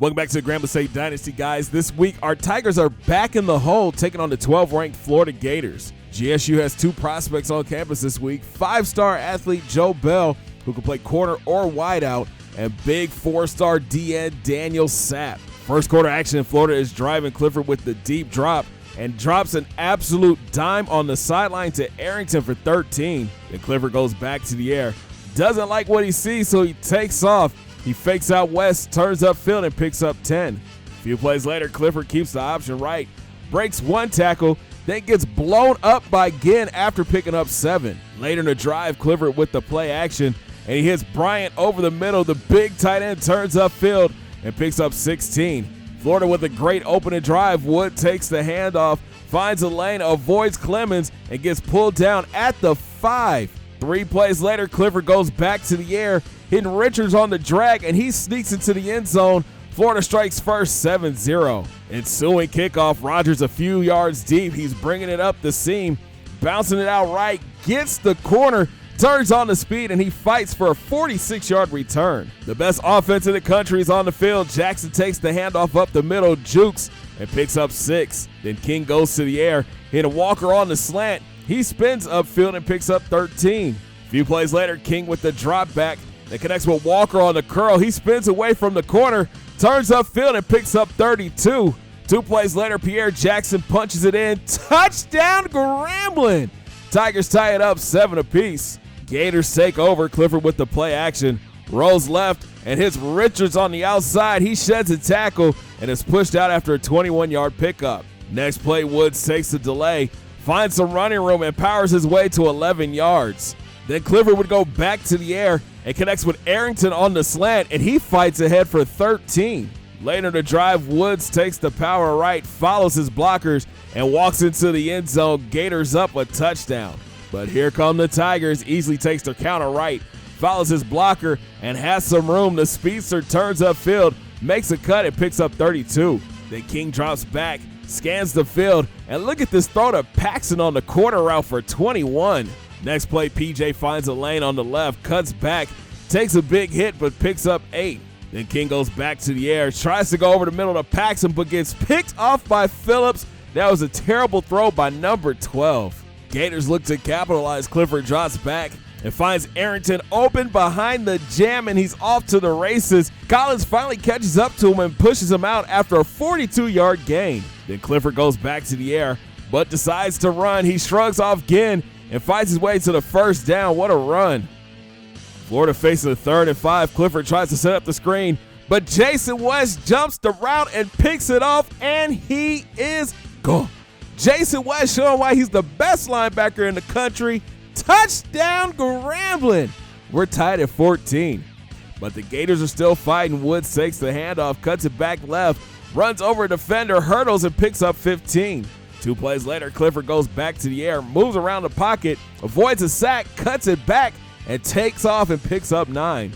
Welcome back to the Grambling State Dynasty, guys. This week, our Tigers are back in the hole, taking on the 12th-ranked Florida Gators. GSU has two prospects on campus this week, five-star athlete Joe Bell, who can play corner or wideout, and big four-star DN Daniel Sapp. First quarter action in Florida is driving Clifford with the deep drop and drops an absolute dime on the sideline to Arrington for 13. Then Clifford goes back to the air. Doesn't like what he sees, so he takes off. He fakes out west, turns upfield, and picks up 10. A few plays later, Clifford keeps the option right, breaks one tackle, then gets blown up by Ginn after picking up 7. Later in the drive, Clifford with the play action, and he hits Bryant over the middle. The big tight end turns upfield and picks up 16. Florida with a great opening drive. Wood takes the handoff, finds a lane, avoids Clemens, and gets pulled down at the 5. 3 plays later, Clifford goes back to the air, hitting Richards on the drag, and he sneaks into the end zone. Florida strikes first, 7-0. Ensuing kickoff, Rogers a few yards deep. He's bringing it up the seam, bouncing it out right, gets the corner, turns on the speed, and he fights for a 46-yard return. The best offense in the country is on the field. Jackson takes the handoff up the middle, jukes, and picks up 6. Then King goes to the air, hit a Walker on the slant. He spins upfield and picks up 13. A few plays later, King with the drop back that connects with Walker on the curl. He spins away from the corner, turns upfield and picks up 32. 2 plays later, Pierre Jackson punches it in. Touchdown, Grambling! Tigers tie it up 7 apiece. Gators take over. Clifford with the play action, rolls left and hits Richards on the outside. He sheds a tackle and is pushed out after a 21-yard pickup. Next play, Woods takes the delay, finds some running room and powers his way to 11 yards. Then Clifford would go back to the air and connects with Arrington on the slant, and he fights ahead for 13. Later in the drive, Woods takes the power right, follows his blockers, and walks into the end zone. Gators up a touchdown. But here come the Tigers. Easily takes their counter right, follows his blocker, and has some room. The speedster turns upfield, makes a cut, and picks up 32. Then King drops back, scans the field, and look at this throw to Paxton on the corner route for 21. Next play, PJ finds a lane on the left, cuts back, takes a big hit, but picks up 8. Then King goes back to the air, tries to go over the middle to Paxton, but gets picked off by Phillips. That was a terrible throw by number 12. Gators look to capitalize. Clifford drops back and finds Arrington open behind the jam, and he's off to the races. Collins finally catches up to him and pushes him out after a 42-yard gain. Then Clifford goes back to the air, but decides to run. He shrugs off Ginn and fights his way to the first down. What a run. Florida faces a 3rd and 5. Clifford tries to set up the screen, but Jason West jumps the route and picks it off, and he is gone. Jason West showing why he's the best linebacker in the country. Touchdown, Grambling. We're tied at 14. But the Gators are still fighting. Woods takes the handoff, cuts it back left, runs over a defender, hurdles, and picks up 15. 2 plays later, Clifford goes back to the air, moves around the pocket, avoids a sack, cuts it back, and takes off and picks up 9.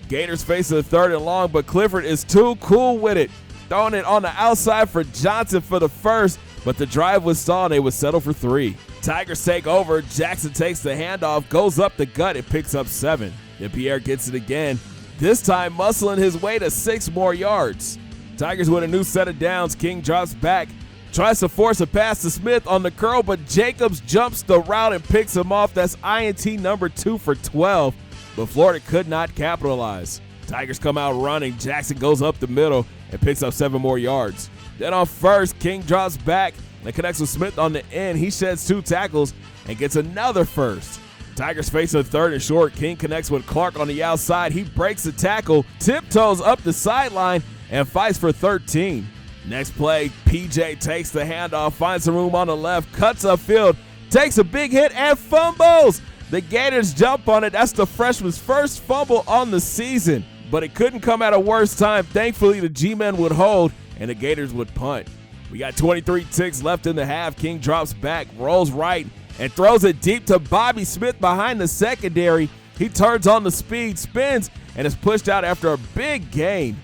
Gators face a 3rd and long, but Clifford is too cool with it, throwing it on the outside for Johnson for the first, but the drive was stalled and they would settle for 3. Tigers take over. Jackson takes the handoff, goes up the gut, and picks up 7. Then Pierre gets it again, this time muscling his way to 6 more yards. Tigers with a new set of downs. King drops back, tries to force a pass to Smith on the curl, but Jacobs jumps the route and picks him off. That's INT number 2 for 12, but Florida could not capitalize. Tigers come out running. Jackson goes up the middle and picks up 7 more yards. Then on first, King drops back and connects with Smith on the end. He sheds 2 tackles and gets another first. Tigers face a 3rd and short. King connects with Clark on the outside. He breaks the tackle, tiptoes up the sideline, and fights for 13. Next play, PJ takes the handoff, finds some room on the left, cuts upfield, takes a big hit, and fumbles. The Gators jump on it. That's the freshman's first fumble on the season, but it couldn't come at a worse time. Thankfully, the G-men would hold, and the Gators would punt. We got 23 ticks left in the half. King drops back, rolls right, and throws it deep to Bobby Smith behind the secondary. He turns on the speed, spins, and is pushed out after a big gain.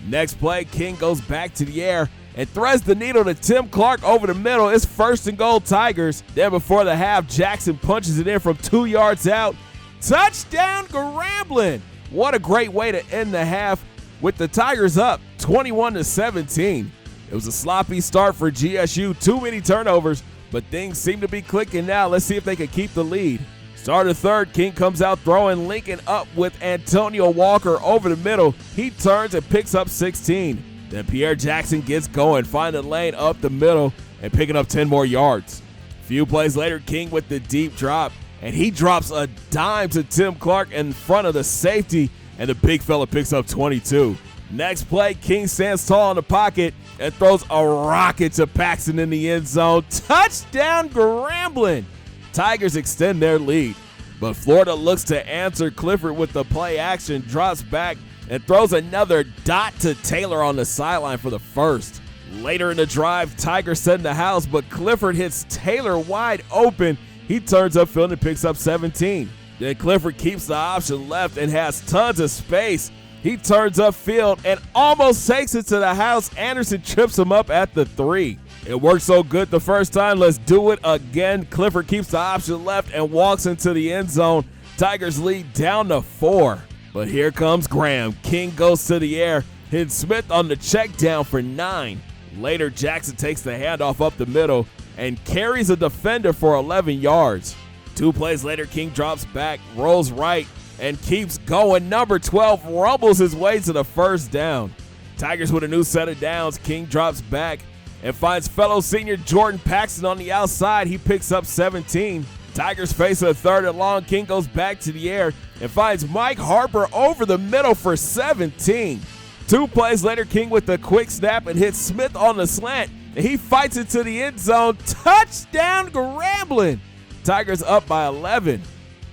Next play, King goes back to the air and threads the needle to Tim Clark over the middle. It's 1st and goal Tigers. Then before the half, Jackson punches it in from 2 yards out. Touchdown, Grambling. What a great way to end the half. with the Tigers up 21-17. It was a sloppy start for GSU, too many turnovers, but things seem to be clicking now. Let's see if they can keep the lead. Start of third, King comes out throwing Lincoln up with Antonio Walker over the middle. He turns and picks up 16. Then Pierre Jackson gets going, finding the lane up the middle and picking up 10 more yards. A few plays later, King with the deep drop, and he drops a dime to Tim Clark in front of the safety, and the big fella picks up 22. Next play, King stands tall in the pocket and throws a rocket to Paxton in the end zone. Touchdown, Grambling! Tigers extend their lead, but Florida looks to answer. Clifford with the play action drops back and throws another dot to Taylor on the sideline for the first. Later in the drive, Tigers send the house, but Clifford hits Taylor wide open. He turns upfield and picks up 17. Then Clifford keeps the option left and has tons of space. He turns upfield and almost takes it to the house. Anderson trips him up at the 3. It worked so good the first time, let's do it again. Clifford keeps the option left and walks into the end zone. Tigers lead down to 4. But here comes Graham. King goes to the air, hits Smith on the check down for 9. Later, Jackson takes the handoff up the middle and carries a defender for 11 yards. 2 plays later, King drops back, rolls right, and keeps going. Number 12 rumbles his way to the first down. Tigers with a new set of downs. King drops back and finds fellow senior Jordan Paxton on the outside. He picks up 17. Tigers face a third and long. King goes back to the air and finds Mike Harper over the middle for 17. 2 plays later, King with a quick snap and hits Smith on the slant, and he fights it to the end zone. Touchdown, Grambling! Tigers up by 11.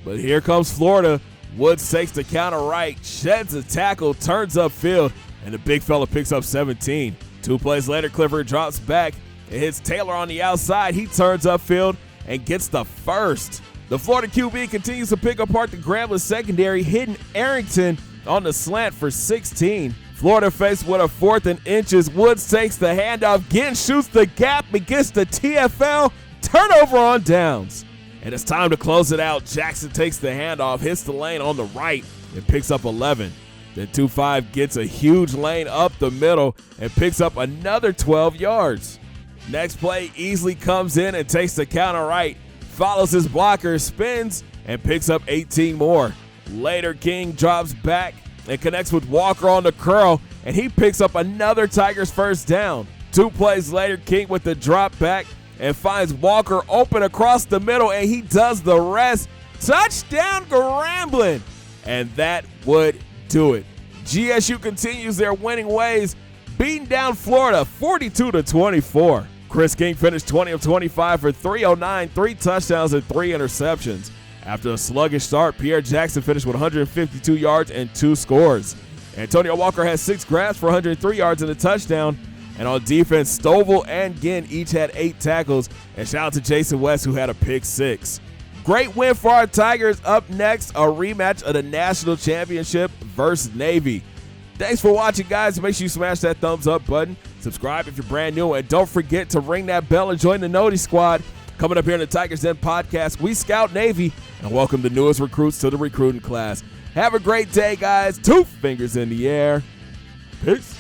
But here comes Florida. Woods takes the counter right, sheds a tackle, turns upfield, and the big fella picks up 17. 2 plays later, Clifford drops back and hits Taylor on the outside. He turns upfield and gets the first. The Florida QB continues to pick apart the Grambling secondary, hitting Arrington on the slant for 16. Florida faced with a 4th and inches. Woods takes the handoff, again shoots the gap and gets the TFL. Turnover on downs. And it's time to close it out. Jackson takes the handoff, hits the lane on the right, and picks up 11. Then 2-5 gets a huge lane up the middle and picks up another 12 yards. Next play, Easley comes in and takes the counter right, follows his blocker, spins, and picks up 18 more. Later, King drops back and connects with Walker on the curl, and he picks up another Tigers first down. 2 plays later, King with the drop back and finds Walker open across the middle, and he does the rest. Touchdown, Grambling! And that would do it. GSU continues their winning ways, beating down Florida 42-24. Chris King finished 20 of 25 for 309, 3 touchdowns, and 3 interceptions. After a sluggish start, Pierre Jackson finished with 152 yards and 2 scores. Antonio Walker had 6 grabs for 103 yards and a touchdown. And on defense, Stovall and Ginn each had 8 tackles. And shout out to Jason West, who had a pick 6. Great win for our Tigers. Up next, a rematch of the national championship versus Navy. Thanks for watching, guys. Make sure you smash that thumbs up button. Subscribe if you're brand new. And don't forget to ring that bell and join the Noti Squad. Coming up here in the Tigers Den podcast, we scout Navy and welcome the newest recruits to the recruiting class. Have a great day, guys. 2 fingers in the air. Peace.